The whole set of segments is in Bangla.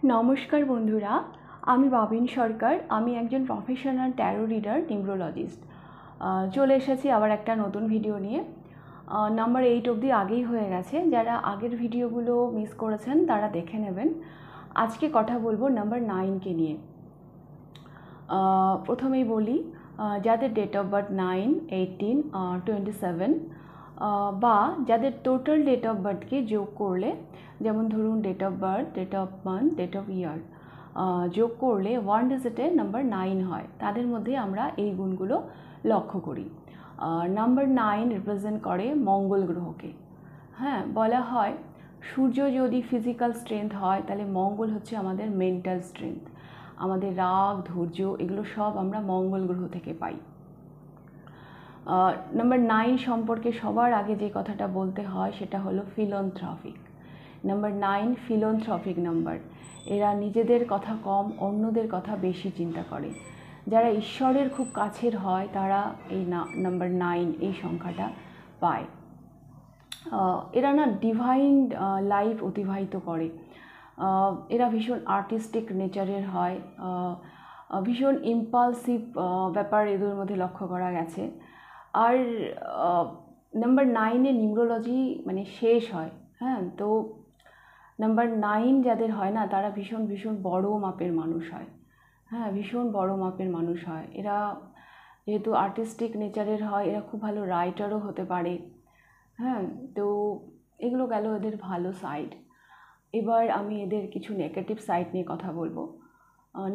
নমস্কার বন্ধুরা, আমি বাবিন সরকার। আমি একজন প্রফেশনাল ট্যারো রিডার, নিউমরোলজিস্ট। চলে এসেছি আবার একটা নতুন ভিডিও নিয়ে। নাম্বার 8 অবধি আগেই হয়ে গেছে। যারা আগের ভিডিওগুলো মিস করেছেন তারা দেখে নেবেন। আজকে কথা বলবো নাম্বার 9কে নিয়ে। প্রথমেই বলি, যাদের ডেট অফ বার্থ 9, 18, 27 বা যাদের টোটাল ডেট অফ বার্থকে যোগ করলে, যেমন ধরুন date of birth, date of month, date of year যোগ করলে 1 ডিজিটে নাম্বার 9 হয়, তাদের মধ্যে আমরা এই গুণগুলো লক্ষ্য করি। নাম্বার 9 রিপ্রেজেন্ট করে মঙ্গল গ্রহকে। হ্যাঁ, বলা হয় সূর্য যদি ফিজিক্যাল স্ট্রেংথ হয়, তাহলে মঙ্গল হচ্ছে আমাদের মেন্টাল স্ট্রেংথ। আমাদের রাগ, ধৈর্য, এগুলো সব আমরা মঙ্গল গ্রহ থেকে পাই। নাম্বার 9 সম্পর্কে সবার আগে যে কথাটা বলতে হয় সেটা হলো ফিলন্থ্রপিক। Number 9 ফিলন্থ্রপিক number. এরা নিজেদের কথা কম, অন্যদের কথা বেশি চিন্তা করে। যারা ঈশ্বরের খুব কাছের হয় তারা এই নাম্বার 9 এই সংখ্যাটা পায়। এরা না ডিভাইন লাইফ অতিবাহিত করে। এরা ভীষণ আর্টিস্টিক নেচারের হয়, ভীষণ ইম্পালসিভ ব্যাপার এদের মধ্যে লক্ষ্য করা গেছে। আর নাম্বার 9-এ নিউমরোলজি মানে শেষ হয়। হ্যাঁ, তো নাম্বার 9 যাদের হয় না, তারা ভীষণ ভীষণ বড় মাপের মানুষ হয়। হ্যাঁ, ভীষণ বড় মাপের মানুষ হয় এরা। যেহেতু আর্টিস্টিক নেচারের হয়, এরা খুব ভালো রাইটারও হতে পারে। হ্যাঁ, তো এগুলো গেল এদের ভালো সাইড। এবার আমি এদের কিছু নেগেটিভ সাইড নিয়ে কথা বলবো।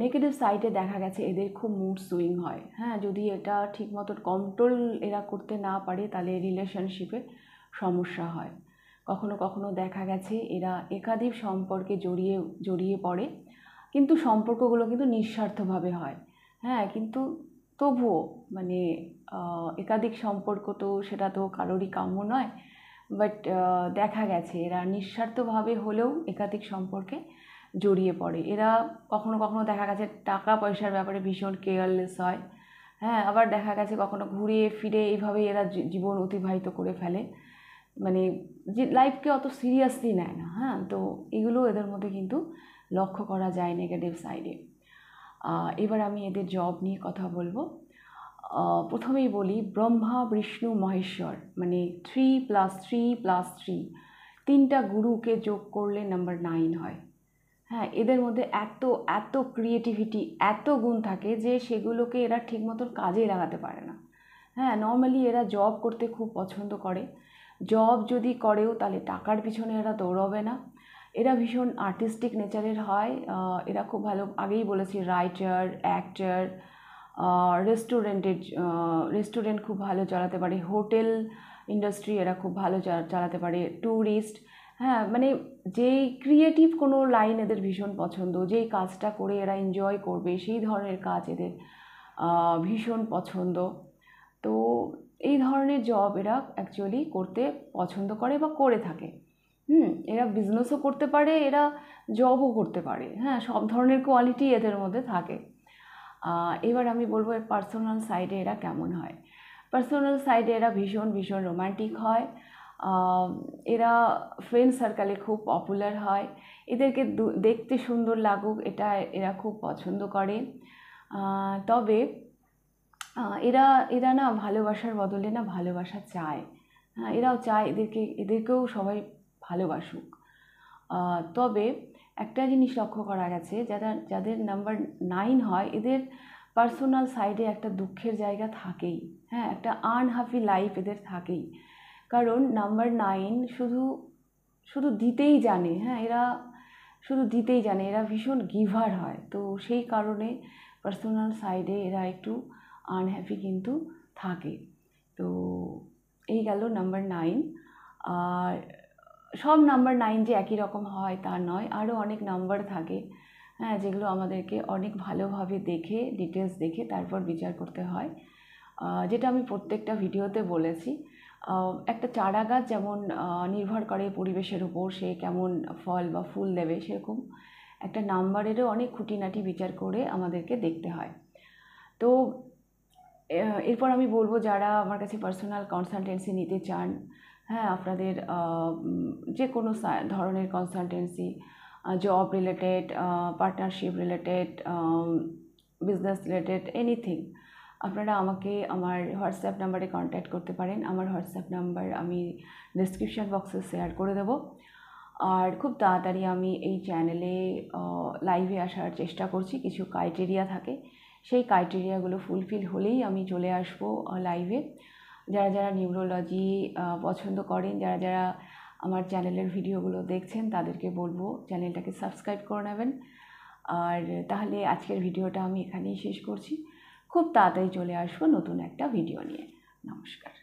নেগেটিভ সাইডে দেখা গেছে এদের খুব মুড সুইং হয়। হ্যাঁ, যদি এটা ঠিক মতো কন্ট্রোল এরা করতে না পারে, তাহলে রিলেশনশিপে সমস্যা হয়। কখনো কখনো দেখা গেছে এরা একাধিক সম্পর্কে জড়িয়ে পড়ে, কিন্তু সম্পর্কগুলো কিন্তু নিঃস্বার্থভাবে হয়। হ্যাঁ, কিন্তু তবুও মানে একাধিক সম্পর্ক তো সেটা তো কারোরই কাম্য নয়। বাট দেখা গেছে এরা নিঃস্বার্থভাবে হলেও একাধিক সম্পর্কে জড়িয়ে পড়ে। এরা কখনো কখনো দেখা গেছে টাকা পয়সার ব্যাপারে ভীষণ কেয়ারলেস হয়। হ্যাঁ, আবার দেখা গেছে কখনো ঘুরে ফিরে এইভাবে এরা জীবন অতিবাহিত করে ফেলে, মানে যে লাইফকে অত সিরিয়াসলি নেয় না। হ্যাঁ, তো এগুলো এদের মধ্যে কিন্তু লক্ষ্য করা যায় নেগেটিভ সাইডে। এবার আমি এদের জব নিয়ে কথা বলবো। প্রথমেই বলি, ব্রহ্মা, বিষ্ণু, মহেশ্বর মানে 3+3+3 তিনটা গুরুকে যোগ করলে নাম্বার 9 হয়। হ্যাঁ, এদের মধ্যে এত এত ক্রিয়েটিভিটি, এত গুণ থাকে যে সেগুলোকে এরা ঠিক মতো কাজে লাগাতে পারে না। হ্যাঁ, নর্মালি এরা জব করতে খুব পছন্দ করে। জব যদি করেও তাহলে টাকার পিছনে এরা দৌড়বে না। এরা ভীষণ আর্টিস্টিক নেচারের হয়। এরা খুব ভালো, আগেই বলেছি, রাইটার, অ্যাক্টার, রেস্টুরেন্ট খুব ভালো চালাতে পারে, হোটেল ইন্ডাস্ট্রি এরা খুব ভালো চালাতে পারে, ট্যুরিস্ট। হ্যাঁ, মানে যেই ক্রিয়েটিভ কোনো লাইন এদের ভীষণ পছন্দ, যেই কাজটা করে এরা এনজয় করবে সেই ধরনের কাজ এদের ভীষণ পছন্দ। তো এই ধরনের জব এরা অ্যাকচুয়ালি করতে পছন্দ করে বা করে থাকে। এরা বিজনেসও করতে পারে, এরা জবও করতে পারে। হ্যাঁ, সব ধরনের কোয়ালিটি এদের মধ্যে থাকে। এবার আমি বলবো পার্সোনাল সাইডে এরা কেমন হয়। পার্সোনাল সাইডে এরা ভীষণ ভীষণ রোম্যান্টিক হয়। এরা ফ্রেন্ড সার্কেলে খুব পপুলার হয়। এদেরকে দেখতে সুন্দর লাগুক এটা এরা খুব পছন্দ করে। তবে এরা এরা না ভালোবাসার বদলে না ভালোবাসা চায়। হ্যাঁ, এরাও চায় এদেরকেও সবাই ভালোবাসুক। তবে একটা জিনিস লক্ষ্য করা গেছে, যাদের নাম্বার 9 হয়, এদের পার্সোনাল সাইডে একটা দুঃখের জায়গা থাকেই। হ্যাঁ, একটা আনহ্যাপি লাইফ এদের থাকেই। কারণ নাম্বার 9 শুধু শুধু দিতেই জানে। হ্যাঁ, এরা শুধু দিতেই জানে, এরা ভীষণ গিভার হয়। তো সেই কারণে পার্সোনাল সাইডে এরা একটু আনহ্যাপি কিন্তু থাকে। তো এই গেল নাম্বার 9। আর সব নাম্বার 9 যে একই রকম হয় তা নয়, আরও অনেক নাম্বার থাকে। হ্যাঁ, যেগুলো আমাদেরকে অনেক ভালোভাবে দেখে, ডিটেলস দেখে তারপর বিচার করতে হয়। যেটা আমি প্রত্যেকটা ভিডিওতে বলেছি, একটা চারা গাছ যেমন নির্ভর করে পরিবেশের উপর, সে কেমন ফল বা ফুল দেবে, সেরকম একটা নাম্বারেরও অনেক খুঁটিনাটি বিচার করে আমাদেরকে দেখতে হয়। তো এরপর আমি বলবো, যারা আমার কাছে পার্সোনাল কনসালটেন্সি নিতে চান, হ্যাঁ, আপনাদের যে কোনো ধরনের consultancy, job related, partnership related, business related, anything, আপনারা আমাকে আমার হোয়াটসঅ্যাপ নাম্বারে কন্ট্যাক্ট করতে পারেন। আমার হোয়াটসঅ্যাপ নাম্বার আমি ডিসক্রিপশান বক্সে শেয়ার করে দেবো। আর খুব তাড়াতাড়ি আমি এই চ্যানেলে লাইভে আসার চেষ্টা করছি। কিছু ক্রাইটেরিয়া থাকে, সেই ক্রাইটেরিয়াগুলো ফুলফিল হলেই আমি চলে আসবো লাইভে। যারা যারা নিউরোলজি পছন্দ করেন, যারা যারা আমার চ্যানেলের ভিডিওগুলো দেখছেন, তাদেরকে বলবো চ্যানেলটাকে সাবস্ক্রাইব করে নেবেন। আর তাহলে আজকের ভিডিওটা আমি এখানেই শেষ করছি। খুব তাড়াতাড়ি চলে আসবো নতুন একটা ভিডিও নিয়ে। নমস্কার।